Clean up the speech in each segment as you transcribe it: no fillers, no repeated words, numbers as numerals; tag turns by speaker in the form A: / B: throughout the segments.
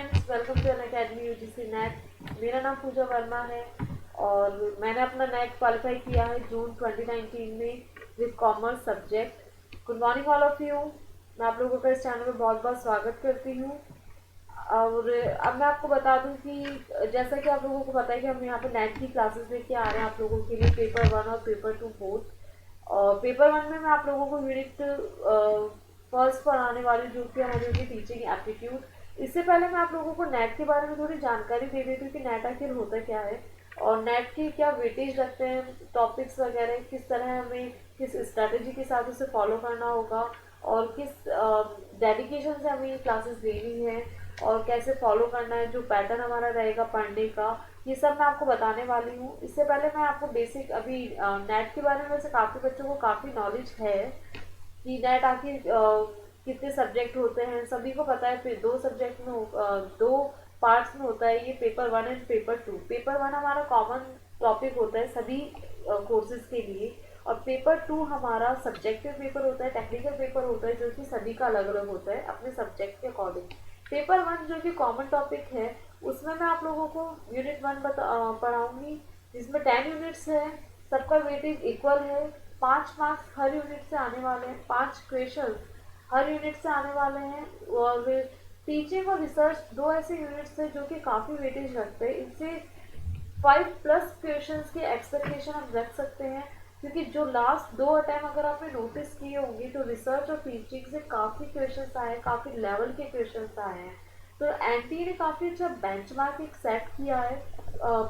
A: Friends, welcome to an academy UGC NET. मेरा नाम पूजा वर्मा है और मैंने अपना नेट क्वालिफाई किया है जून 2019 में with commerce subject. Good morning all of you. मैं आप लोगों का इस चैनल में बहुत बहुत स्वागत करती हूँ। और अब मैं आपको बता दूं कि जैसा कि आप लोगों को पता है कि हम यहाँ पे नेट की क्लासेस लेके आ रहे हैं आप लोगों के लिए, पेपर 1 और पेपर 2 बोथ। और पेपर 1 में मैं आप लोगों को यूनिट फर्स्ट पढ़ाने वाली जो कि हमारी होगी टीचिंग एप्टीट्यूड। इससे पहले मैं आप लोगों को नेट के बारे में थोड़ी जानकारी दे देती हूँ कि नेट आखिर होता क्या है और नेट की क्या वेटेज रखते हैं, टॉपिक्स वगैरह किस तरह हमें किस स्ट्रैटेजी के साथ उसे फॉलो करना होगा और किस डेडिकेशन से हमें ये क्लासेस लेनी है और कैसे फॉलो करना है, जो पैटर्न हमारा रहेगा पढ़ने का, ये सब मैं आपको बताने वाली हूँ। इससे पहले मैं आपको बेसिक अभी नेट के बारे में वैसे काफ़ी बच्चों को काफ़ी नॉलेज है कि नेट आखिर कितने सब्जेक्ट होते हैं, सभी को पता है। फिर दो सब्जेक्ट में दो पार्ट्स में होता है ये, पेपर 1 एंड पेपर 2। पेपर 1 हमारा कॉमन टॉपिक होता है सभी कोर्सेज के लिए और पेपर 2 हमारा सब्जेक्टिव पेपर होता है, टेक्निकल पेपर होता है जो कि सभी का अलग अलग होता है अपने सब्जेक्ट के अकॉर्डिंग। पेपर 1 जो कि कॉमन टॉपिक है उसमें मैं आप लोगों को यूनिट 1 पढ़ाऊंगी जिसमें 10 यूनिट्स है, सबका वेटेज इक्वल है, 5 मार्क्स हर यूनिट से आने वाले हैं, 5 क्वेश्चन हर यूनिट से आने वाले हैं। और टीचिंग और रिसर्च दो ऐसे यूनिट्स हैं जो कि काफ़ी वेटेज रखते हैं, इनसे 5+ क्वेश्चंस की एक्सपेक्टेशन हम रख सकते हैं क्योंकि जो लास्ट दो अटैम्प अगर आपने नोटिस किए होंगे तो रिसर्च और टीचिंग से काफ़ी क्वेश्चंस आए हैं, काफ़ी लेवल के क्वेश्चंस आए हैं। तो एनटीए ने काफ़ी अच्छा बेंचमार्क एक सेट किया है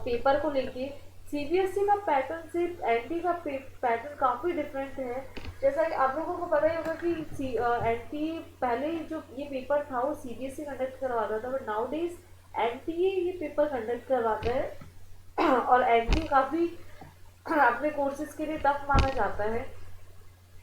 A: पेपर को लेके। सीबीएसई का पैटर्न से एनटी का पैटर्न काफ़ी डिफरेंट है। जैसा कि आप लोगों को पता ही होगा कि एनटी पहले जो ये पेपर था वो सीबीएसई कंडक्ट करवाता था, बट नाउ डेज एनटीए ये पेपर कंडक्ट करवाता है और एनटी काफ़ी अपने कोर्सेज के लिए टफ माना जाता है।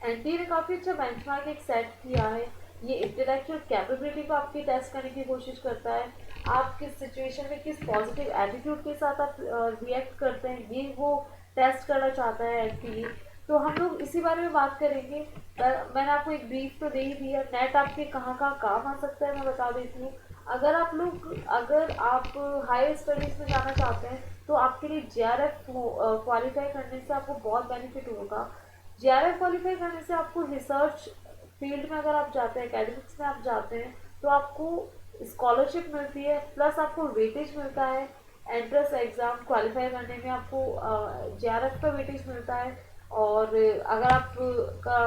A: एनटीए ने काफ़ी अच्छा बेंचमार्क एक सेट किया है। ये इंटेलेक्चुअल कैपेबिलिटी को आपकी टेस्ट करने की कोशिश करता है, आप किस सिचुएशन में किस पॉजिटिव एटीट्यूड के साथ आप रिएक्ट करते हैं, ये वो टेस्ट करना चाहता है एनटीए। तो हम लोग इसी बारे में बात करेंगे। मैंने आपको एक ब्रीफ तो दे ही दिया। नेट आपके कहाँ कहाँ काम आ सकता है मैं बता देती हूँ। अगर आप हायर स्टडीज़ में जाना चाहते हैं तो आपके लिए जेआरएफ क्वालिफाई करने से आपको बहुत बेनिफिट होगा। जेआरएफ क्वालिफाई करने से आपको रिसर्च फील्ड में अगर आप जाते हैं, एकेडमिक्स में आप जाते हैं तो आपको स्कॉलरशिप मिलती है, प्लस आपको वेटेज मिलता है। एंट्रेंस एग्ज़ाम क्वालिफाई करने में आपको जेआरएफ का वेटेज मिलता है और अगर आप का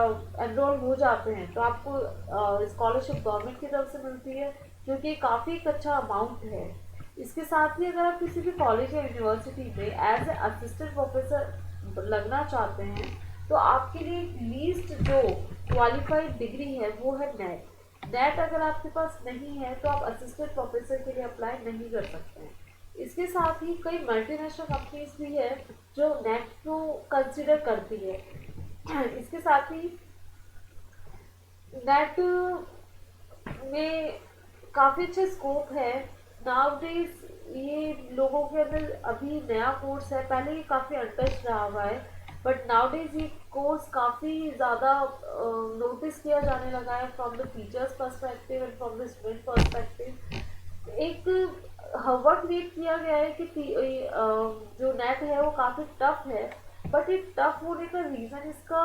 A: एनरोल हो जाते हैं तो आपको स्कॉलरशिप गवर्नमेंट की तरफ से मिलती है जो कि काफ़ी एक अच्छा अमाउंट है। इसके साथ ही अगर आप किसी भी कॉलेज या यूनिवर्सिटी में एज ए असिस्टेंट प्रोफेसर लगना चाहते हैं तो आपके लिए लीस्ट जो क्वालिफाइड डिग्री है वो है नेट। नेट अगर आपके पास नहीं है तो आप असिस्टेंट प्रोफेसर के लिए अप्लाई नहीं कर सकते हैं। इसके साथ ही कई मल्टीनेशनल कंपनीज भी है जो नेट को कंसिडर करती है। इसके साथ ही नेट में काफ़ी अच्छा स्कोप है। नाउडेज ये लोगों के अंदर अभी नया कोर्स है, पहले ये काफ़ी अनटच रहा हुआ है, बट नाउडेज ये कोर्स काफ़ी ज़्यादा नोटिस किया जाने लगा है from the teachers perspective and from the student perspective. एक हवा क्रिएट किया गया है कि जो नेट है वो काफ़ी टफ है, बट ये टफ होने का रीज़न इसका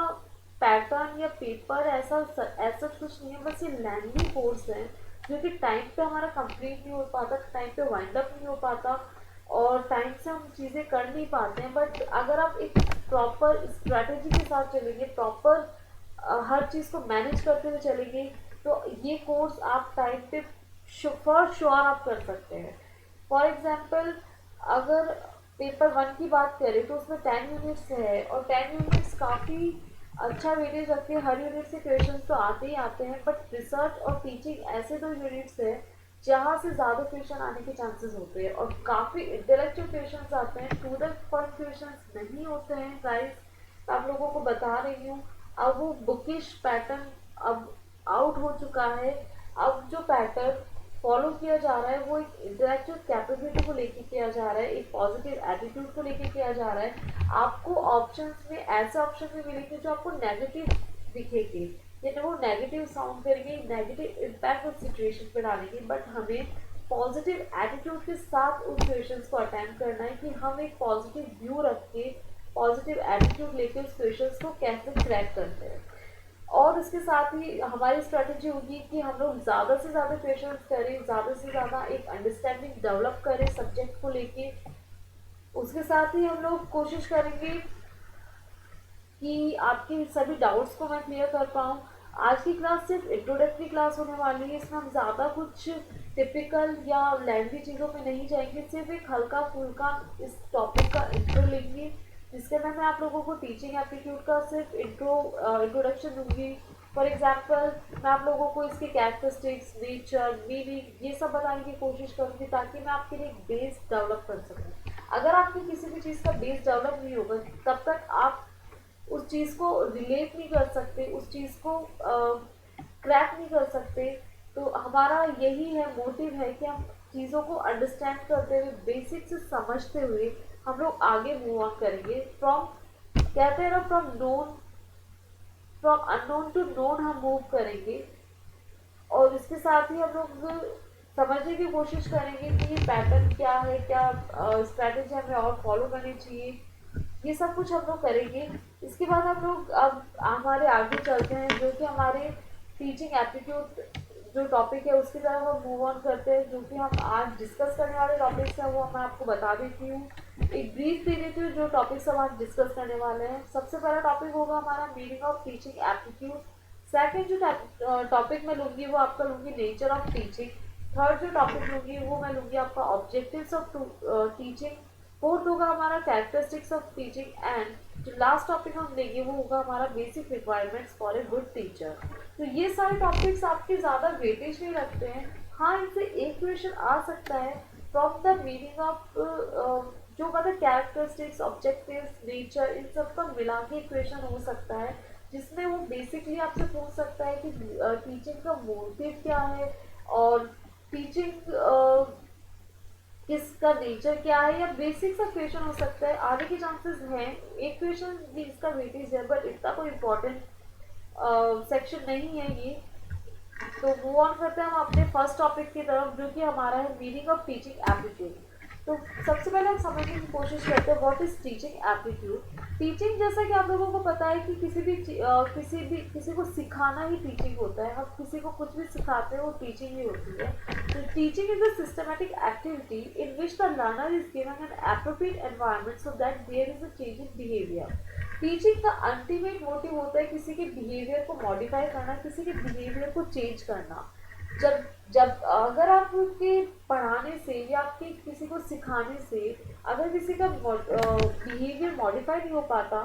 A: पैटर्न या पेपर ऐसा कुछ नहीं है, बस ये लैंडी कोर्स है जो कि टाइम पे हमारा कंप्लीट नहीं हो पाता, टाइम पे वाइंड अप नहीं हो पाता और टाइम से हम चीज़ें कर नहीं पाते हैं। बट अगर आप एक प्रॉपर स्ट्रैटेजी के साथ चलेंगे, प्रॉपर हर चीज़ को मैनेज करते हुए चलेंगे तो ये कोर्स आप टाइम पे फॉर श्योर आप कर सकते हैं। फॉर एग्जाम्पल अगर पेपर 1 की बात करें तो उसमें 10 यूनिट्स है और 10 यूनिट्स काफ़ी अच्छा वेटेज रखते हैं, हर यूनिट से क्वेश्चन तो आते ही आते हैं, बट रिसर्च और टीचिंग ऐसे दो यूनिट्स है जहाँ से ज़्यादा क्वेश्चन आने के चांसेस होते हैं और काफ़ी इंटेलेक्चुअल क्वेश्चन आते हैं, टू द पॉइंट क्वेश्चन नहीं होते हैं गाइस। आप लोगों को बता रही हूँ अब वो बुकिश पैटर्न अब आउट हो चुका है। अब जो पैटर्न फॉलो किया जा रहा है वो एक इंटेलेक्चुअल कैपेबिलिटी को लेके किया जा रहा है, एक पॉजिटिव एटीट्यूड को लेके किया जा रहा है। आपको ऑप्शंस में ऐसे ऑप्शन भी मिलेंगे जो आपको नेगेटिव दिखेंगे, यानी वो नेगेटिव साउंड करेंगे, नेगेटिव इम्पैक्ट उस सिचुएशन पे डालेंगे, बट हमें पॉजिटिव एटीट्यूड के साथ उस क्वेश्चंस को अटेम्प्ट करना है कि हम एक पॉजिटिव व्यू रख के पॉजिटिव एटीट्यूड लेके उस क्वेश्चंस को कैसे क्रैक करते हैं। और इसके साथ ही हमारी स्ट्रेटजी होगी कि हम लोग ज़्यादा से ज़्यादा क्वेश्चंस करें, ज़्यादा से ज़्यादा एक अंडरस्टैंडिंग डेवलप करें सब्जेक्ट को लेके। उसके साथ ही हम लोग कोशिश करेंगे कि आपके सभी डाउट्स को मैं क्लियर कर पाऊँ। आज की क्लास सिर्फ इंट्रोडक्टरी क्लास होने वाली है, इसमें हम ज़्यादा कुछ टिपिकल या लेंथी चीज़ों पे नहीं जाएंगे, सिर्फ एक हल्का फुल्का इस टॉपिक का इंट्रो लेंगे, जिसके अंदर मैं आप लोगों को टीचिंग एप्टीट्यूड का सिर्फ इंट्रोडक्शन दूंगी। फॉर एग्जाम्पल मैं आप लोगों को इसके कैरेक्टरिस्टिक्स, नेचर, मीनिंग ये सब बताने की कोशिश करूँगी ताकि मैं आपके लिए एक बेस डेवलप कर सकूँ। अगर आपकी किसी भी चीज़ का बेस डेवलप नहीं होगा तब तक आप उस चीज़ को रिलेट नहीं कर सकते, उस चीज़ को क्रैक नहीं कर सकते। तो हमारा यही है, मोटिव है कि हम चीज़ों को अंडरस्टैंड करते हुए, बेसिक से समझते हुए हम लोग आगे मूव ऑन करेंगे। फ्रॉम कहते हैं ना, फ्रॉम अननोन टू नोन हम मूव करेंगे। और इसके साथ ही हम लोग समझने की कोशिश करेंगे कि ये पैटर्न क्या है, क्या स्ट्रैटेजी हमें और फॉलो करनी चाहिए, ये सब कुछ हम लोग करेंगे। इसके बाद हम लोग अब हमारे आगे चलते हैं, जो कि हमारे टीचिंग एप्टीट्यूड जो टॉपिक है उसकी तरफ हम मूव ऑन करते हैं। जो कि हम आज डिस्कस करने वाले टॉपिक्स हैं वो मैं आपको बता देती हूँ, एक ब्रीफ दे देती हूँ जो टॉपिक्स हम आज डिस्कस करने वाले हैं। सबसे पहला टॉपिक होगा हमारा meaning of teaching aptitude. Second जो टॉपिक मैं लूँगी वो आपका लूँगी नेचर ऑफ टीचिंग। थर्ड जो टॉपिक लूँगी वो मैं लूँगी आपका ऑब्जेक्टिव्स ऑफ टीचिंग। फोर्थ होगा हमारा कैरेक्टरिस्टिक्स ऑफ टीचिंग। एंड जो लास्ट टॉपिक हम लेंगे वो होगा हमारा basic requirements for a good teacher. तो ये सारे टॉपिक्स आपके ज़्यादा वेटेज नहीं रखते हैं। हाँ, इनसे एक क्वेश्चन आ सकता है फ्रॉम द मीनिंग ऑफ जो मतलब कैरेक्टरिस्टिक्स, ऑब्जेक्टिव्स, नेचर, इन सब का मिला के क्वेश्चन हो सकता है, जिसमें वो बेसिकली आपसे पूछ सकता है कि टीचिंग का मोटिव क्या है और टीचिंग किसका नेचर क्या है, या बेसिक सा क्वेश्चन हो सकता है। आने के चांसेस हैं, एक क्वेश्चन भी इसका वेटेज है, बट इतना कोई इम्पोर्टेंट सेक्शन नहीं है ये। तो मूव ऑन करते हैं हम अपने फर्स्ट टॉपिक की तरफ, जो कि हमारा है मीनिंग ऑफ टीचिंग एप्टीट्यूड। तो सबसे पहले हम समझने की कोशिश करते हैं what is teaching aptitude. Teaching, जैसा कि आप लोगों को पता है कि किसी को सिखाना ही टीचिंग होता है। हम किसी को कुछ भी सिखाते हैं वो टीचिंग ही होती है। तो teaching is a systematic activity in which the learner is given an appropriate environment so that there is a change in behaviour. Teaching का अल्टीमेट मोटिव होता है किसी के बिहेवियर को मॉडिफाई करना, किसी के बिहेवियर को चेंज करना। जब जब अगर आपके पढ़ाने से या आपके किसी को सिखाने से अगर किसी का बिहेवियर मॉडिफाई नहीं हो पाता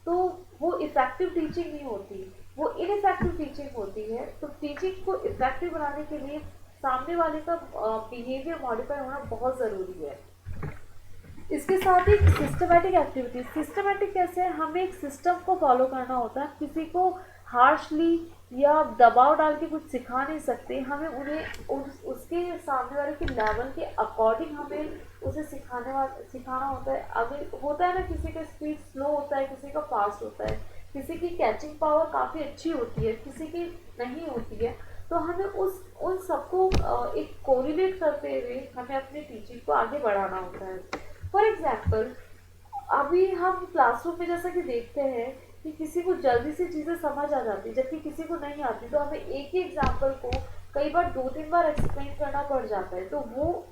A: तो वो इफ़ेक्टिव टीचिंग नहीं होती, वो इनइफेक्टिव टीचिंग होती है। तो टीचिंग को इफ़ेक्टिव बनाने के लिए सामने वाले का बिहेवियर मॉडिफाई होना बहुत ज़रूरी है। इसके साथ ही सिस्टमैटिक एक्टिविटीज। सिस्टमैटिक कैसे है, हमें एक सिस्टम को फॉलो करना होता है। किसी को हार्शली या दबाव डाल के कुछ सिखा नहीं सकते, हमें उन्हें उसके सामने वाले के लेवल के अकॉर्डिंग हमें उसे सिखाना होता है। अगर होता है ना, किसी का स्पीड स्लो होता है, किसी का फास्ट होता है, किसी की कैचिंग पावर काफ़ी अच्छी होती है, किसी की नहीं होती है। तो हमें उन सबको एक कोरिलेट करते हुए हमें अपनी टीचिंग को आगे बढ़ाना होता है। फॉर एग्जाम्पल, अभी हम क्लासरूम में जैसा कि देखते हैं कि किसी को जल्दी से चीज़ें समझ आ जाती जबकि किसी को नहीं आती, तो हमें एक ही एग्जाम्पल को कई बार 2-3 बार एक्सप्लेन करना पड़ जाता है। तो वो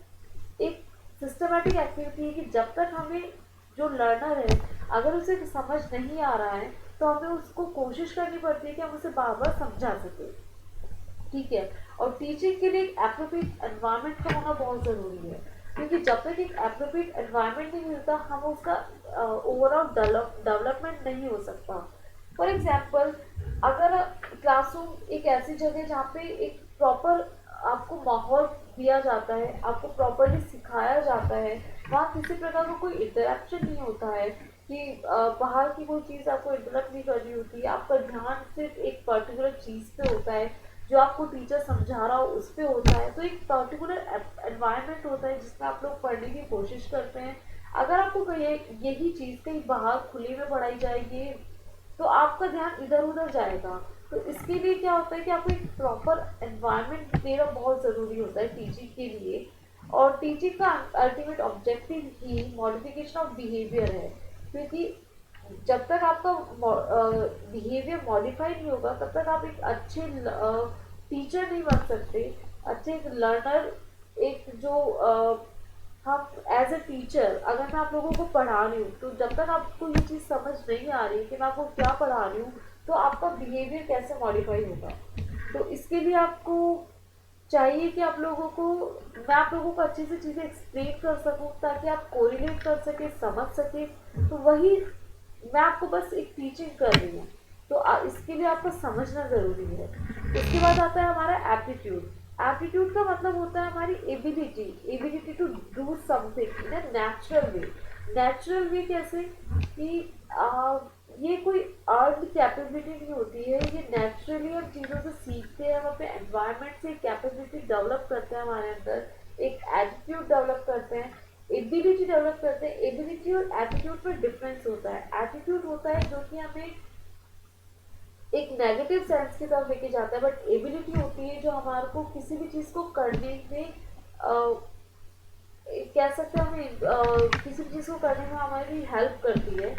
A: एक सिस्टमैटिक एक्टिविटी है कि जब तक हमें जो लर्नर है अगर उसे समझ नहीं आ रहा है तो हमें उसको कोशिश करनी पड़ती है कि हम उसे बार बार समझा सकें, ठीक है। और टीचिंग के लिए एक एप्रोप्रिएट एनवायरनमेंट का होना बहुत ज़रूरी है, क्योंकि जब तक एक एप्रोप्रिएट एनवायरनमेंट नहीं मिलता हम उसका ओवरऑल डेवलपमेंट नहीं हो सकता। फॉर एग्जांपल, अगर क्लासरूम एक ऐसी जगह जहाँ पे एक प्रॉपर आपको माहौल दिया जाता है, आपको प्रॉपरली सिखाया जाता है, वहाँ किसी प्रकार का कोई इंटरेक्शन नहीं होता है कि बाहर की कोई चीज़ आपको इंटरप्ट नहीं करनी होती है, आपका ध्यान सिर्फ एक पर्टिकुलर चीज़ पे होता है, जो आपको टीचर समझा रहा हो उस पर होता है। तो एक पर्टिकुलर एनवायरनमेंट होता है जिसमें आप लोग पढ़ने की कोशिश करते हैं। अगर आपको कहीं यही चीज़ कहीं बाहर खुले में पढ़ाई जाएगी तो आपका ध्यान इधर उधर जाएगा। तो इसके लिए क्या होता है कि आपको एक प्रॉपर एनवायरनमेंट देना बहुत ज़रूरी होता है टीचिंग के लिए। और टीचिंग का ultimate objective he modification of behaviour है, क्योंकि जब तक आपका बिहेवियर मॉडिफाई नहीं होगा तब तक आप एक अच्छे टीचर नहीं बन सकते, अच्छे एक लर्नर, एक जो हम एज ए टीचर अगर मैं आप लोगों को पढ़ा रही हूँ तो जब तक आपको ये चीज़ समझ नहीं आ रही है कि मैं आपको क्या पढ़ा रही हूँ तो आपका बिहेवियर कैसे मॉडिफाई होगा। तो इसके लिए आपको चाहिए कि आप लोगों को मैं आप लोगों को अच्छे से चीज़ें एक्सप्लेन कर सकूं ताकि आप कोरिलेट कर सके, समझ सके। तो वही मैं आपको बस एक टीचिंग कर रही हूँ, तो इसके लिए आपको समझना ज़रूरी है। इसके बाद आता है हमारा एप्टीट्यूड। एप्टीट्यूड का मतलब होता है हमारी ability, ability to do something in a natural way. Natural way कैसे कि ये कोई अर्न कैपेबिलिटी नहीं होती है, ये नेचुरली हम चीज़ों से सीखते हैं, हम अपने एनवायरनमेंट से कैपेबिलिटी डेवलप करते हैं, हमारे अंदर एक एटीट्यूड डेवलप करते हैं, एबिलिटी डेवलप करते हैं। एबिलिटी और एटीट्यूड में डिफरेंस होता है। एटीट्यूड होता है जो कि हमें एक नेगेटिव सेंस की तरफ लेके जाता है, बट एबिलिटी होती है जो हमारे को किसी भी चीज़ को करने में कह सकते हैं हमें किसी भी चीज़ को करने में हमारी हेल्प करती है।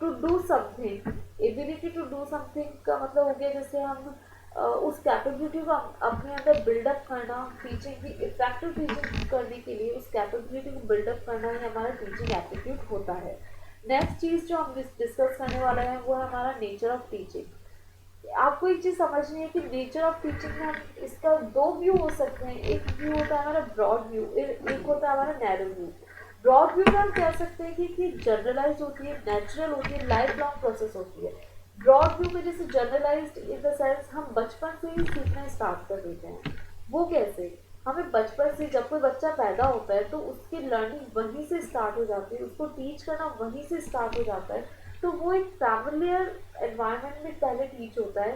A: To do something, ability to do something का मतलब हो गया जैसे हम उस कैपेबिलिटी को अपने अंदर बिल्डअप करना, टीचिंग की इफेक्टिव टीचिंग करने के लिए उस कैपेबिलिटी को बिल्डअप करना ही हमारा टीचिंग एप्टीट्यूड होता है। नेक्स्ट चीज़ जो हम डिस्कस करने वाला है वो है हमारा नेचर ऑफ टीचिंग। आपको एक चीज़ समझनी है कि नेचर ऑफ टीचिंग में हम इसका दो व्यू हो सकते हैं। एक व्यू होता है हमारा ब्रॉड व्यू, एक होता है हमारा नैरो व्यू। ब्रॉड व्यू में हम कह सकते हैं कि जनरलाइज होती है, नेचुरल होती है, लाइफ लॉन्ग प्रोसेस होती है। ब्रॉड व्यू में जैसे जनरलाइज्ड इन द सेंस हम बचपन से ही सीखना स्टार्ट कर देते हैं। वो कैसे? हमें बचपन से जब कोई बच्चा पैदा होता है तो उसकी लर्निंग वहीं से स्टार्ट हो जाती है, उसको टीच करना वहीं से स्टार्ट हो जाता है। तो वो एक फैमिलियर एनवायरनमेंट में पहले टीच होता है।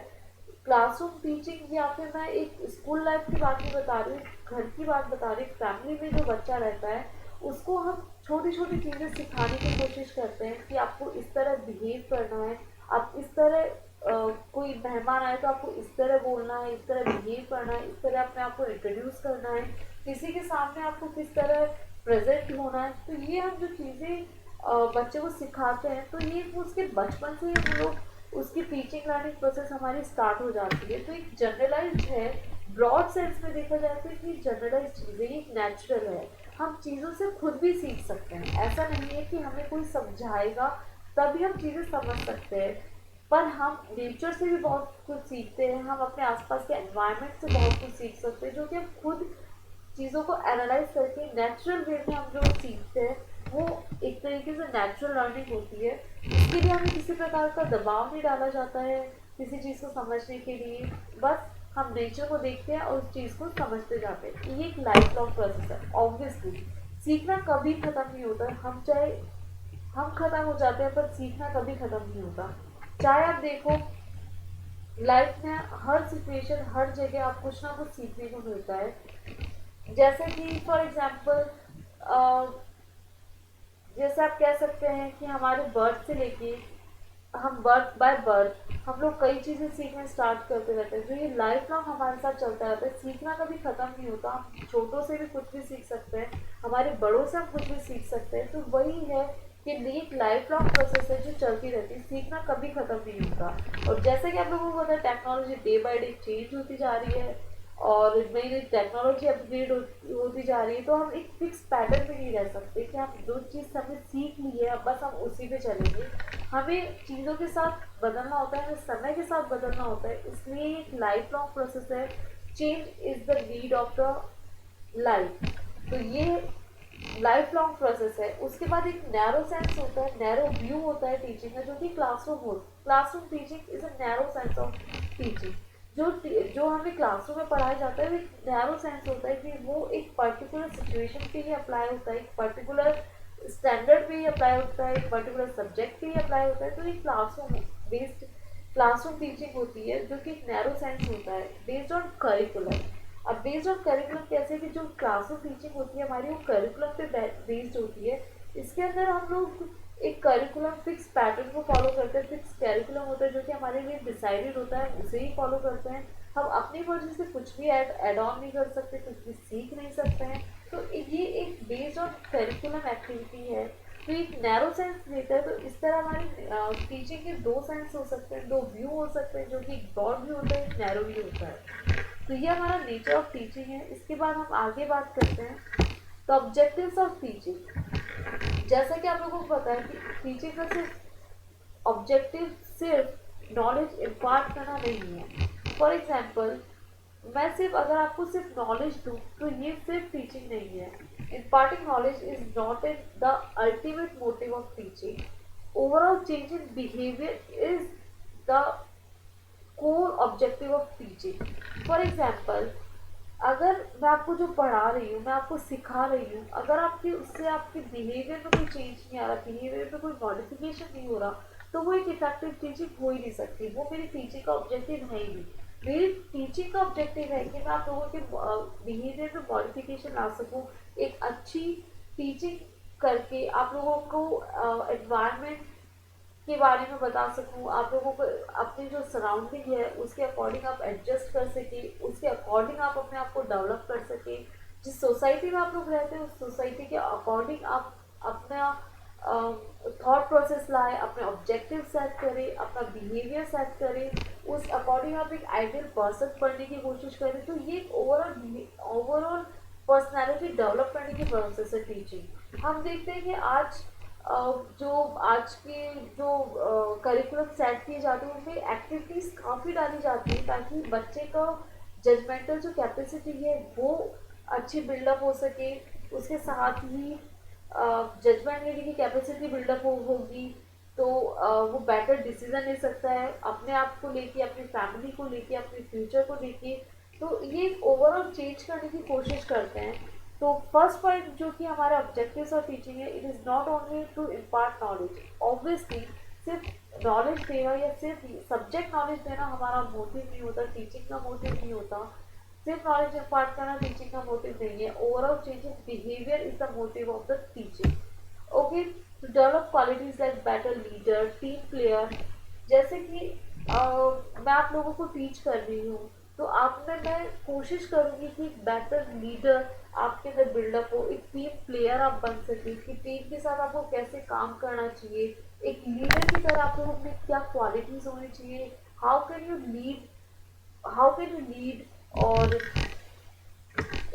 A: क्लासरूम टीचिंग या फिर मैं एक स्कूल लाइफ की बात नहीं बता रही हूँ, घर की बात बता रही हूँ। फैमिली में जो बच्चा रहता है उसको हम छोटी छोटी चीज़ें सिखाने की कोशिश करते हैं कि आपको इस तरह बिहेव करना है, आप इस तरह कोई मेहमान आए तो आपको इस तरह बोलना है, इस तरह बिहेव करना है, इस तरह अपने आप को इंट्रोड्यूस करना है, किसी के सामने आपको किस तरह प्रेजेंट होना है। तो ये हम जो चीज़ें बच्चे को सिखाते हैं तो ये उसके बचपन से हम लोग उसकी टीचिंग लर्निंग प्रोसेस हमारी स्टार्ट हो जाती है। तो एक जनरलाइज है, ब्रॉड सेंस में देखा जाए तो ये जनरलाइज चीज़ है, ये एक नेचुरल है। हम चीज़ों से खुद भी सीख सकते हैं, ऐसा नहीं है कि हमें कोई समझाएगा तभी हम चीज़ें समझ सकते हैं, पर हम नेचर से भी बहुत कुछ सीखते हैं, हम अपने आसपास के एनवायरनमेंट से बहुत कुछ सीख सकते हैं, जो कि हम खुद चीज़ों को एनालाइज करके नेचुरल वे में हम जो सीखते हैं वो एक तरीके से नेचुरल लर्निंग होती है। इसके लिए हमें किसी प्रकार का दबाव नहीं डाला जाता है किसी चीज़ को समझने के लिए, बस हम नेचर को देखते हैं और उस चीज़ को समझते जाते हैं। ये एक लाइफ लॉन्ग प्रोसेस है। ऑब्वियसली सीखना कभी ख़त्म नहीं होता, हम चाहे हम ख़त्म हो जाते हैं पर सीखना कभी ख़त्म नहीं होता। चाहे आप देखो लाइफ में हर सिचुएशन हर जगह आप कुछ ना कुछ सीखने को मिलता है। जैसे कि फॉर एग्जाम्पल जैसे आप कह सकते हैं कि हमारे बर्थ से लेके हम बर्थ बाय बर्थ हम लोग कई चीज़ें सीखना स्टार्ट करते रहते हैं, जो ये लाइफ लॉन्ग हमारे साथ चलता रहता है। सीखना कभी ख़त्म नहीं होता, हम छोटों से भी कुछ भी सीख सकते हैं, हमारे बड़ों से हम कुछ भी सीख सकते हैं। तो वही है कि ये एक लाइफ लॉन्ग प्रोसेस है जो चलती रहती है, सीखना कभी ख़त्म नहीं होता। और जैसे कि आप लोगों को पता है technology day by day change होती जा रही है और नई नई टेक्नोलॉजी अपग्रेड होती जा रही है, तो हम एक फिक्स पैटर्न में नहीं रह सकते कि हम जो चीज़ हमने सीख ली है अब बस हम उसी पे चलेंगे। हमें चीज़ों के साथ बदलना होता है, हमें समय के साथ बदलना होता है, इसलिए एक लाइफ लॉन्ग प्रोसेस है। Change is the need of the life. तो ये लाइफ लॉन्ग प्रोसेस है। उसके बाद एक नैरो सेंस होता है, नैरो व्यू होता है टीचिंग का, जो कि क्लासरूम हो। Classroom teaching is a narrow sense of teaching. जो हमें क्लासरूम में पढ़ाया जाता है वो एक नैरो सेंस होता है कि वो एक पर्टिकुलर सिचुएशन पे ही अप्लाई होता है, एक पर्टिकुलर स्टैंडर्ड पे ही अप्लाई होता है, एक पर्टिकुलर सब्जेक्ट पे ही अप्लाई होता है। तो ये क्लासरूम बेस्ड क्लासरूम टीचिंग होती है जो कि एक नैरो सेंस होता है बेस्ड ऑन करिकुलम। अब बेस्ड ऑन करिकुलम कैसे कि जो क्लासरूम टीचिंग होती है हमारी वो करिकुलम पे बेस्ड होती है। इसके अंदर हम लोग एक करिकुलम फिक्स पैटर्न को फॉलो करते हैं, फिक्स करिकुलम होता है जो कि हमारे लिए डिसाइडेड होता है, उसे ही फॉलो करते हैं। हम अपनी मर्जी से कुछ भी ऐड ऑन नहीं कर सकते, कुछ भी सीख नहीं सकते हैं। तो ये एक बेस्ड ऑन करिकुलम एक्टिविटी है, तो एक नैरो सेंस देता है। तो इस तरह हमारी टीचिंग के दो सेंस हो सकते हैं, दो व्यू हो सकते हैं, जो कि एक ब्रॉड व्यू होता है, एक नैरो व्यू होता है। तो ये हमारा नेचर ऑफ टीचिंग है। इसके बाद हम आगे बात करते हैं तो ऑब्जेक्टिव्स ऑफ टीचिंग। जैसा कि आप लोगों को पता है कि टीचिंग का सिर्फ ऑब्जेक्टिव सिर्फ नॉलेज इम्पार्ट करना नहीं है। फॉर एग्जाम्पल, मैं सिर्फ अगर आपको सिर्फ नॉलेज दूँ तो ये सिर्फ टीचिंग नहीं है। Imparting knowledge is not in the ultimate motive of teaching. Overall change in behaviour is the core objective of teaching. For example, अगर मैं आपको जो पढ़ा रही हूँ, मैं आपको सिखा रही हूँ, अगर आपकी उससे आपके बिहेवियर में कोई चेंज नहीं आ रहा, बिहेवियर में कोई मॉडिफिकेशन नहीं हो रहा, तो वो एक इफेक्टिव टीचिंग हो ही नहीं सकती। वो मेरी टीचिंग का ऑब्जेक्टिव है ही नहीं। मेरी टीचिंग का ऑब्जेक्टिव है कि मैं आप लोगों के बिहेवियर में मॉडिफिकेशन ला सकूँ, एक अच्छी टीचिंग करके आप लोगों को एनवायरनमेंट के बारे में बता सकूँ, आप लोगों को अपनी जो सराउंडिंग है उसके अकॉर्डिंग आप एडजस्ट कर सके, उसके अकॉर्डिंग आप अपने आप को डेवलप कर सके। जिस सोसाइटी में आप लोग रहते हैं उस सोसाइटी के अकॉर्डिंग आप अपना थॉट प्रोसेस लाए, अपने ऑब्जेक्टिव सेट करें, अपना बिहेवियर सेट करें, उस अकॉर्डिंग आप एक आइडियल पर्सन बनने की कोशिश करें। तो ये ओवरऑल पर्सनैलिटी डेवलप करने की प्रोसेस है टीचिंग। हम देखते हैं कि जो आज के जो करिकुलम सेट किए जाते हैं उनमें एक्टिविटीज़ काफ़ी डाली जाती है ताकि बच्चे का जजमेंटल जो कैपेसिटी है वो अच्छी बिल्डअप हो सके। उसके साथ ही जजमेंट लेने की कैपेसिटी बिल्डअप होगी, तो वो बेटर डिसीजन ले सकता है अपने आप को लेके, अपनी फैमिली को लेके, अपने फ्यूचर को लेके। तो ये ओवरऑल चेंज करने की कोशिश करते हैं। तो फर्स्ट पॉइंट जो कि हमारा ऑब्जेक्टिव्स ऑफ टीचिंग है, it is not only to impart knowledge. Obviously सिर्फ नॉलेज देना या सिर्फ सब्जेक्ट नॉलेज देना हमारा मोटिव नहीं होता, टीचिंग का मोटिव नहीं होता। सिर्फ नॉलेज इम्पार्ट करना टीचिंग का मोटिव नहीं है। Overall change in behaviour is the motive of the teaching. Okay, to develop qualities like better leader, team player. जैसे कि मैं आप लोगों को टीच कर रही हूँ, तो आप में मैं कोशिश करूँगी कि एक बेटर लीडर आपके अंदर बिल्डअप हो, एक टीम प्लेयर आप बन सके कि टीम के साथ आपको कैसे काम करना चाहिए, एक लीडर की तरह आप लोगों में क्या क्वालिटीज़ होनी चाहिए, हाउ कैन यू लीड, और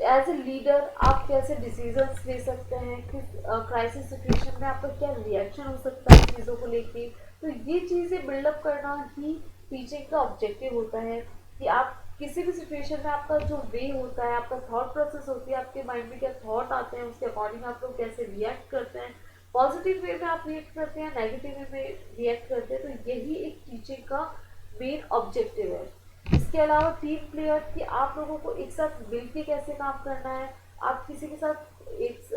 A: एज ए लीडर आप कैसे डिसीजंस ले सकते हैं, किस क्राइसिस सिचुएशन में आपका क्या रिएक्शन हो सकता है चीज़ों को लेके। तो ये चीज़ें बिल्डअप करना ही टीचिंग का ऑब्जेक्टिव होता है कि आप किसी भी सिचुएशन में आपका जो वे होता है, आपका थॉट प्रोसेस होती है, आपके माइंड में क्या थॉट आते हैं, उसके अकॉर्डिंग आप लोग कैसे रिएक्ट करते हैं। पॉजिटिव वे में आप रिएक्ट करते हैं, नेगेटिव वे में रिएक्ट करते हैं। तो यही एक टीचिंग का मेन ऑब्जेक्टिव है। इसके अलावा टीम प्लेयर कि आप लोगों को एक साथ मिल के कैसे काम करना है, आप किसी के साथ एक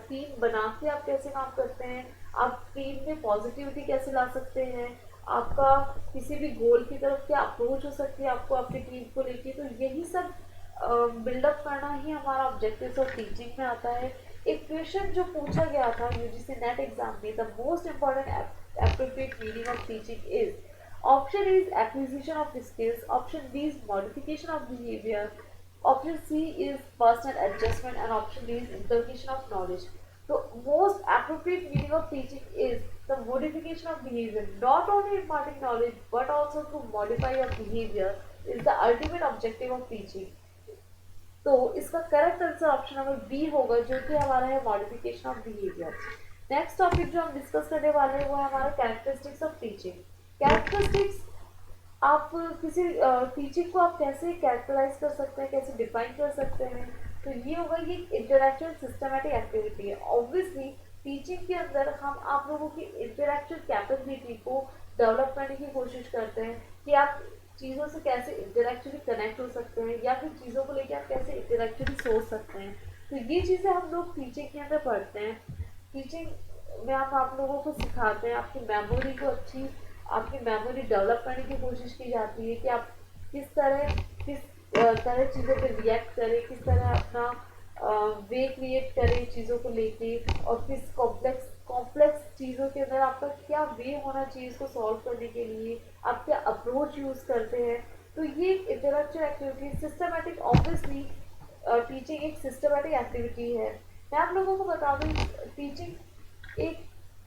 A: टीम बना के आप कैसे काम करते हैं, आप टीम में पॉजिटिविटी कैसे ला सकते हैं, आपका किसी भी गोल की तरफ क्या अप्रोच हो सकती है आपको अपनी टीम को लेके। तो यही सब बिल्डअप करना ही हमारा ऑब्जेक्टिव ऑफ टीचिंग में आता है। एक क्वेश्चन जो पूछा गया था यूजीसी नेट एग्जाम में, the most important appropriate meaning of teaching is, option A is acquisition of skills, option B is modification of behavior, option C is personal adjustment, and option D is inculcation of knowledge. So most appropriate meaning of teaching is the modification of behavior. Not only imparting knowledge but also to modify your behavior is the ultimate objective of teaching. तो इसका correct answer option number B होगा, जो कि हमारा है modification of behaviour. Next topic जो हम discuss करने वाले हैं वो है हमारा कैरेक्टरिस्टिक्स ऑफ टीचिंग। कैरेक्टरिस्टिक्स, आप किसी टीचिंग को आप कैसे कैरेक्टराइज कर सकते हैं, कैसे डिफाइन कर सकते हैं। तो ये होगा, ये इंटरैक्टिव सिस्टमैटिक एक्टिविटी है। ऑब्वियसली टीचिंग के अंदर हम आप लोगों की इंटरैक्टिव कैपेबिलिटी को डेवलप करने की कोशिश करते हैं कि आप चीज़ों से कैसे इंटरेक्चुअली कनेक्ट हो सकते हैं, या फिर चीज़ों को लेकर आप कैसे इंटरेक्चुअली सोच सकते हैं। तो ये चीज़ें हम लोग टीचिंग के अंदर पढ़ते हैं। टीचिंग में आप लोगों को सिखाते हैं, आपकी मेमोरी को आपकी मेमोरी डेवलप करने की कोशिश की जाती है कि आप किस तरह चीज़ों पर रिएक्ट करें, किस तरह अपना वे क्रिएट करें चीज़ों को लेके, और किस कॉम्प्लेक्स चीज़ों के अंदर आपका क्या वे होना चाहिए इसको सॉल्व करने के लिए, आप क्या अप्रोच यूज़ करते हैं। तो ये intellectual activity systematic, obviously teaching एक सिस्टमेटिक एक्टिविटी है। मैं आप लोगों को बता दूँ, टीचिंग एक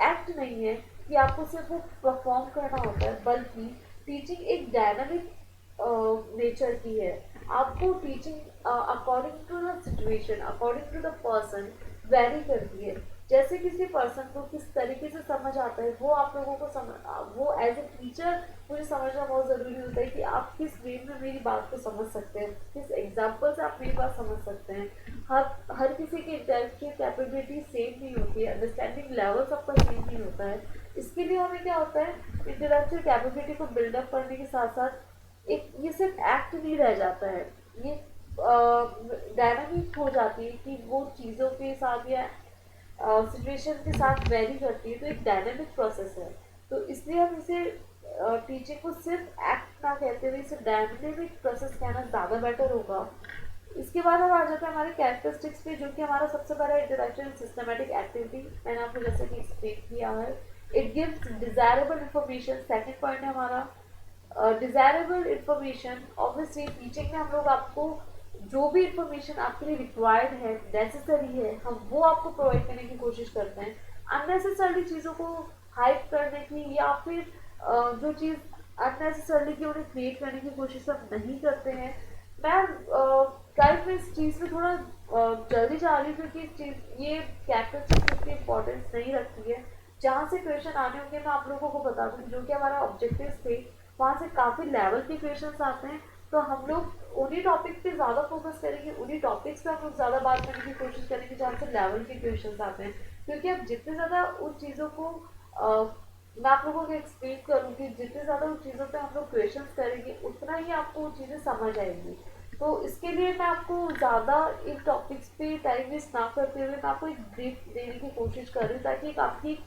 A: एक्ट नहीं है कि आपको सिर्फ वो परफॉर्म करना होता है, बल्कि टीचिंग एक डायनामिक नेचर की है। आपको teaching according to the situation, according to the person vary करती है। जैसे किसी पर्सन को किस तरीके से समझ आता है, वो आप लोगों को वो एज ए टीचर मुझे समझना बहुत ज़रूरी होता है कि आप किस वे में मेरी बात को समझ सकते हैं, किस एग्जाम्पल से आप मेरी बात समझ सकते हैं। हर किसी की इंटेलेक्चुअल कैपेबिलिटी सेम नहीं होती है, अंडरस्टैंडिंग लेवल सबका सेम नहीं होता है। इसके लिए हमें क्या होता है, इंटेलेक्चुअल कैपेबिलिटी को बिल्डअप करने के साथ साथ एक ये सिर्फ एक्ट नहीं रह जाता है, ये डायनामिक हो जाती है कि वो चीज़ों के साथ या सिचुएशन के साथ वेरी करती है, तो एक डायनेमिक प्रोसेस है। तो इसलिए हम इसे टीचिंग को सिर्फ एक्ट ना कहते हुए इसे डायनेमिक प्रोसेस कहना ज़्यादा बेटर होगा। इसके बाद हम आ जाते हैं हमारे कैरेक्टरिस्टिक्स पे, जो कि हमारा सबसे बड़ा इंटरेक्शन सिस्टमेटिक एक्टिविटी। मैंने आपको जैसे कि एक्सप्लेन किया है, it gives desirable information. Second point है हमारा डिजायरेबल इंफॉर्मेशन। ऑब्वियसली टीचिंग में हम लोग आपको जो भी इंफॉर्मेशन आपके लिए रिक्वायर्ड है, नेसेसरी है, हम वो आपको प्रोवाइड करने की कोशिश करते हैं। अननेसेसरली चीज़ों को हाइप करने की या फिर जो चीज़ अननेसेसरली की उन्हें क्रिएट करने की कोशिश हम नहीं करते हैं। मैं गाइस मैं इस चीज़ में थोड़ा जल्दी जा रही हूँ, क्योंकि इस चीज़ ये कैरेक्टरिस्टिक्स इतनी इंपॉर्टेंस नहीं रखती है। जहाँ से क्वेश्चन आने होंगे मैं आप लोगों को बता दूँ, जो कि हमारा ऑब्जेक्टिव्स थे, वहाँ से काफ़ी लेवल के क्वेश्चन आते हैं। तो हम लोग उन्हीं टॉपिक पे ज़्यादा फोकस करेंगे, उन्हीं टॉपिक्स पे हम लोग ज़्यादा बात करने की कोशिश करेंगे जहाँ से लेवल के क्वेश्चन आते हैं। क्योंकि अब जितने ज़्यादा उन चीज़ों को मैं आप लोगों को एक्सप्लेन करूँगी, जितने ज़्यादा उन चीज़ों पे हम लोग क्वेश्चन करेंगे, उतना ही आपको वो चीज़ें समझ आएंगी। तो इसके लिए मैं आपको ज़्यादा इन टॉपिक्स पे टाइम वेस्ट ना करते हुए मैं आपको एक ब्रीफ देने की कोशिश कर रही हूँ, ताकि एक आपकी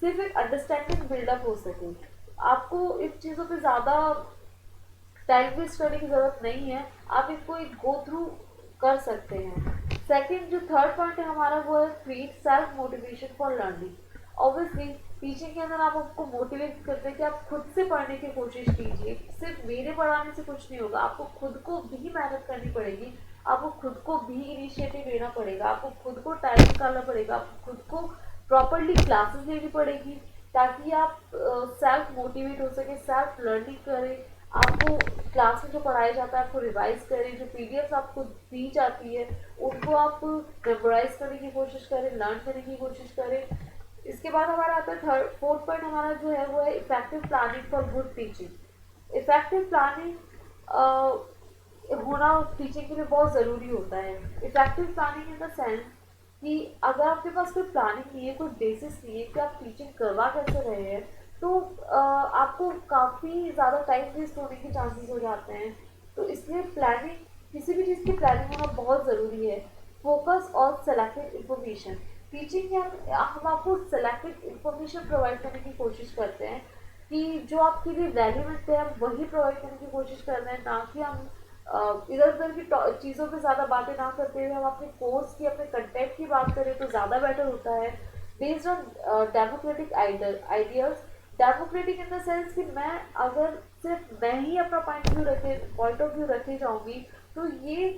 A: सिर्फ एक अंडरस्टैंडिंग बिल्डअप हो सके। आपको इन चीज़ों पे ज़्यादा टाइम वेस्ट करने की ज़रूरत नहीं है, आप इसको एक गो थ्रू कर सकते हैं। सेकंड जो थर्ड पॉइंट है हमारा, वो है create self motivation for learning. Obviously teaching के अंदर आप आपको मोटिवेट करते हैं कि आप खुद से पढ़ने की कोशिश कीजिए। सिर्फ मेरे पढ़ाने से कुछ नहीं होगा, आपको खुद को भी मेहनत करनी पड़ेगी, आपको खुद को भी इनिशिएटिव लेना पड़ेगा, आपको खुद को टाइम निकालना पड़ेगा, आपको खुद को प्रॉपरली क्लासेस लेनी पड़ेगी, ताकि आप सेल्फ मोटिवेट हो सके, सेल्फ लर्निंग करें। आपको क्लास में जो पढ़ाया जाता है आपको रिवाइज करें, जो पीडीएफ आपको दी जाती है उनको आप मेमोराइज करने की कोशिश करें, लर्न करने की कोशिश करें। इसके बाद हमारा आता है फोर्थ पॉइंट हमारा जो है वो है effective planning for good teaching. Effective planning होना टीचिंग के लिए बहुत ज़रूरी होता है। Effective planning in the sense कि अगर आपके पास कोई प्लानिंग नहीं है, कोई बेसिस नहीं है कि आप टीचिंग करवा कैसे रहे हैं, तो आपको काफ़ी ज़्यादा टाइम वेस्ट होने के चांसेस हो जाते हैं। तो इसलिए प्लानिंग, किसी भी चीज़ की प्लानिंग होना बहुत ज़रूरी है। फोकस और सेलेक्टेड इंफॉर्मेशन। टीचिंग में हम आपको सेलेक्टेड इंफॉर्मेशन प्रोवाइड करने की कोशिश करते हैं कि जो आपके लिए रेलिवेंट है हम वही प्रोवाइड करने की कोशिश कर रहे हैं, ना कि हम इधर उधर की चीज़ों पे ज़्यादा बातें ना करते हुए हम अपने कोर्स की, अपने कंटेंट की बात करें तो ज़्यादा बेटर होता है। Based on democratic ideas. Democratic in the sense कि मैं अगर सिर्फ मैं ही अपना पॉइंट ऑफ व्यू रखे जाऊंगी, तो ये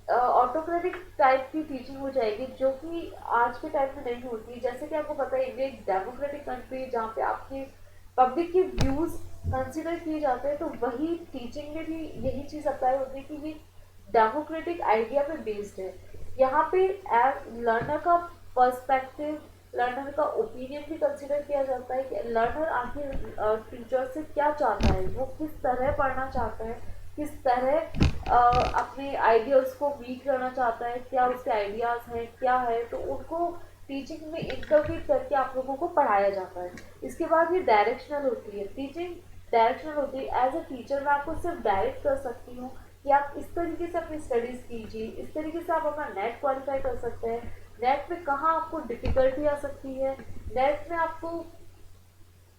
A: ऑटोक्रेटिक टाइप की टीचिंग हो जाएगी, जो कि आज के टाइम में नहीं होती। जैसे कि आपको पता है इंडिया एक डेमोक्रेटिक कंट्री है जहाँ पे आपके पब्लिक के व्यूज कंसिडर किए जाते हैं, तो वही टीचिंग में भी यही चीज़ अप्लाई होती है कि ये डेमोक्रेटिक आइडिया पे बेस्ड है। यहाँ पे लर्नर का पर्सपेक्टिव, लर्नर का ओपिनियन भी कंसिडर किया जाता है कि लर्नर आखिर टीचर से क्या चाहता है, वो किस तरह पढ़ना चाहता है, किस तरह अपने आइडियाज़ को मीट करना चाहता है, क्या उसके आइडियाज़ हैं, क्या है, तो उनको टीचिंग में इंटरप्रेट करके आप लोगों को पढ़ाया जाता है। इसके बाद ये डायरेक्शनल होती है टीचिंग। डायरेक्शनल होती है, एज अ टीचर मैं आपको सिर्फ डायरेक्ट कर सकती हूँ कि आप इस तरीके से अपनी स्टडीज़ कीजिए, इस तरीके से आप अपना नेट क्वालिफाई कर सकते हैं। नेट में कहाँ आपको डिफ़िकल्टी आ सकती है, नेट में आपको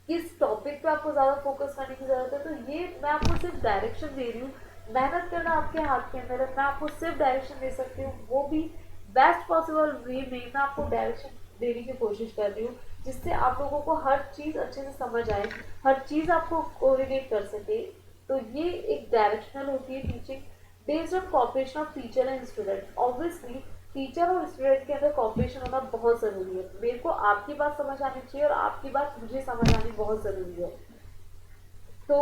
A: किस टॉपिक पे आपको ज़्यादा फोकस करने की ज़रूरत है, तो ये मैं आपको सिर्फ डायरेक्शन दे रही हूँ। मेहनत करना आपके हाथ के अंदर है, मैं आपको सिर्फ डायरेक्शन दे सकती हूँ, वो भी बेस्ट पॉसिबल वे में मैं आपको डायरेक्शन देने की कोशिश कर रही हूँ, जिससे आप लोगों को हर चीज़ अच्छे से समझ आए, हर चीज़ आपको कोरिलेट कर सके। तो ये एक डायरेक्शनल होती है teaching. Based on corporation of teacher and student. Obviously teacher और स्टूडेंट के अंदर कॉपरेशन होना बहुत ज़रूरी है। मेरे को आपकी बात समझ आनी चाहिए और आपकी बात मुझे समझ आनी बहुत ज़रूरी है। तो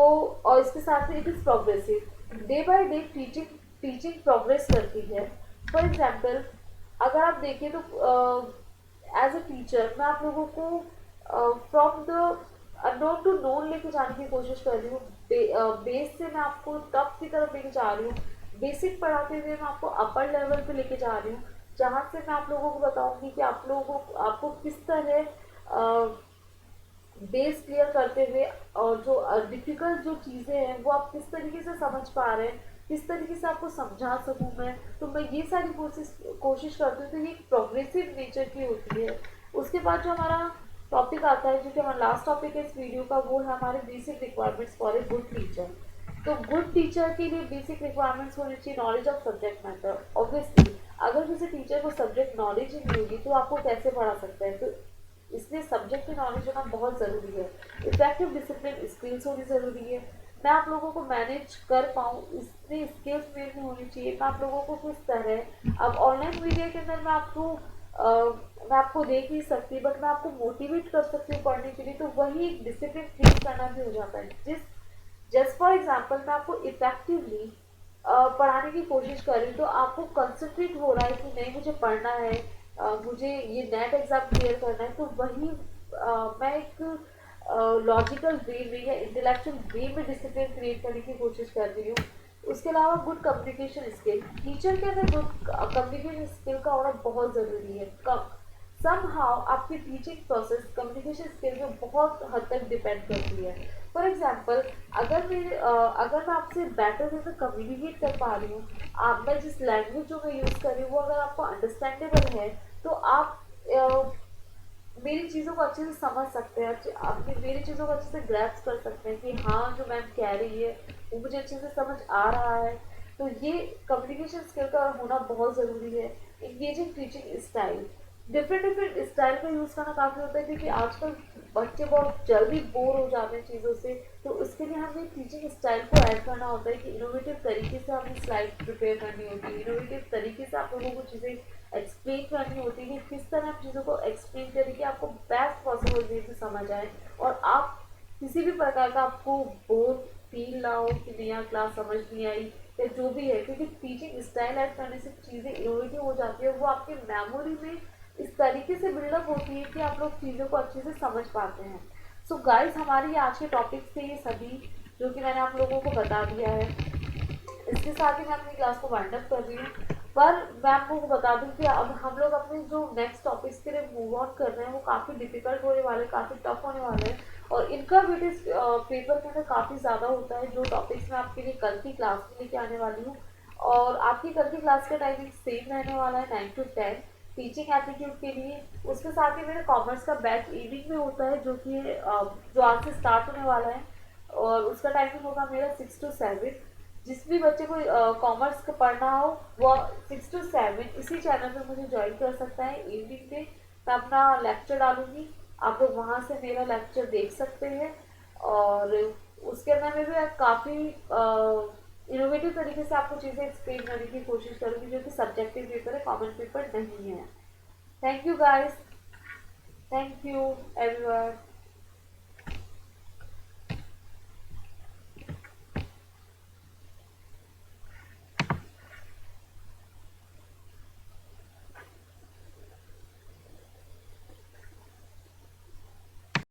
A: और इसके साथ ही it is progressive, day by day teaching teaching progress करती है। फॉर एग्जाम्पल अगर आप देखें तो एज अ टीचर मैं आप लोगों को from the unknown to known लेके जाने की कोशिश कर रही हूँ। बेस से मैं आपको टॉप की तरफ लेके जा रही हूँ। बेसिक पढ़ाते हुए मैं आपको अपर लेवल पे लेके जा रही हूँ, जहाँ से मैं आप लोगों को बताऊंगी कि आप लोगों को आपको किस तरह बेस क्लियर करते हुए और जो डिफ़िकल्ट जो चीज़ें हैं वो आप किस तरीके से समझ पा रहे हैं, किस तरीके से आपको समझा सकूँ मैं। तो मैं ये सारी कोशिश करती हूँ। तो ये प्रोग्रेसिव नेचर की होती है। उसके बाद जो हमारा टॉपिक आता है, जो कि हमारा लास्ट टॉपिक है इस वीडियो का, वो है हमारे basic requirements for a good teacher. तो गुड टीचर के लिए बेसिक रिक्वायरमेंट्स होनी चाहिए knowledge of subject matter. Obviously अगर किसी टीचर को सब्जेक्ट नॉलेज ही नहीं होगी तो आपको कैसे पढ़ा सकता है। तो इसलिए सब्जेक्ट की नॉलेज होना बहुत ज़रूरी है। इफेक्टिव डिसिप्लिन स्किल्स होनी ज़रूरी है। मैं आप लोगों को मैनेज कर पाऊँ इसलिए स्किल्स मेरे में होनी चाहिए। मैं आप लोगों को किस तरह अब ऑनलाइन मीडिया के अंदर मैं आपको देख नहीं सकती, बट मैं आपको मोटिवेट कर सकती हूँ पढ़ने के लिए। तो वही एक डिसिप्लिन क्रिएट करना भी हो जाता है। जस्ट फॉर एग्जाम्पल मैं आपको इफेक्टिवली पढ़ाने की कोशिश कर रही हूँ, तो आपको कंसंट्रेट हो रहा है कि नहीं मुझे पढ़ना है, मुझे ये नेट एग्ज़ाम क्लियर करना है। तो वही मैं एक लॉजिकल वे में या इंटेलेक्चुअल वे में डिसिप्लिन क्रिएट करने की कोशिश कर रही हूँ। उसके अलावा गुड कम्युनिकेशन स्किल, टीचर के अंदर गुड कम्युनिकेशन स्किल का होना बहुत ज़रूरी है। समहाउ आपकी टीचिंग प्रोसेस कम्युनिकेशन स्किल में बहुत हद तक डिपेंड करती है। फॉर एग्जाम्पल अगर मैं आपसे बेटर वे में कम्युनिकेट कर पा रही हूँ, आप मैं जिस लैंग्वेज जो मैं यूज़ कर रही हूँ वो अगर आपको अंडरस्टैंडेबल है, तो आप मेरी चीज़ों को अच्छे से समझ सकते हैं, अपनी मेरी चीज़ों को अच्छे से ग्रैस्प कर सकते हैं कि हाँ जो मैम कह रही है वो मुझे अच्छे से समझ आ रहा है। तो ये कम्युनिकेशन स्किल का होना बहुत ज़रूरी है। Engaging teaching style, different different style का यूज़ करना काफ़ी होता है, क्योंकि आजकल बच्चे बहुत जल्दी बोर हो जाते हैं चीज़ों से। तो उसके लिए हमें टीचिंग स्टाइल को ऐड करना होता है कि इनोवेटिव तरीके से हमें स्लाइड प्रिपेयर करनी होती है, इनोवेटिव तरीके से आप लोगों को चीज़ें एक्सप्लेन करनी होती है कि किस तरह आप चीज़ों को एक्सप्लेन करें कि आपको बेस्ट पॉसिबल वे में समझ आए और आप किसी भी प्रकार का आपको बोर फील ना हो कि नहीं यार क्लास समझ नहीं आई या जो भी है। क्योंकि टीचिंग स्टाइल ऐड करने से चीज़ें इनोवेटिव हो जाती है, वो आपके मेमोरी में इस तरीके से बिल्डअप होती है कि आप लोग चीज़ों को अच्छे से समझ पाते हैं। सो गाइस हमारी आज के टॉपिक थे ये सभी, जो कि मैंने आप लोगों को बता दिया है। इसके साथ ही मैं अपनी क्लास को वाइंड अप कर रही हूँ। पर मैं आपको बता दूं कि अब हम लोग अपने जो नेक्स्ट टॉपिक्स के लिए मूव ऑन कर रहे हैं वो काफ़ी डिफिकल्ट होने वाले, काफ़ी टफ होने वाले हैं। और इनका वेटेज पेपर के अंदर काफ़ी ज़्यादा होता है। जो टॉपिक्स मैं आपके लिए कल की क्लास में लेके आने वाली हूँ, और आपकी कल की क्लास का टाइमिंग सेम रहने वाला है 9 to 10 टीचिंग एप्टीट्यूड के लिए। उसके साथ ही मेरे कॉमर्स का बैच इवनिंग में होता है, जो आज से स्टार्ट होने वाला है, और उसका टाइमिंग होगा मेरा 6 to 7। जिस भी बच्चे को कॉमर्स का पढ़ना हो वो 6 to 7 इसी चैनल पे मुझे ज्वाइन कर सकता है। इवनिंग पे मैं अपना लेक्चर डालूंगी, आप लोग वहाँ से मेरा लेक्चर देख सकते हैं। और उसके अंदर में भी काफ़ी इनोवेटिव तरीके से आपको चीज़ें एक्सप्लेन करने की कोशिश करूँगी, जो कि सब्जेक्टिव पेपर है, कॉमन पेपर नहीं है। Thank you guys, thank you every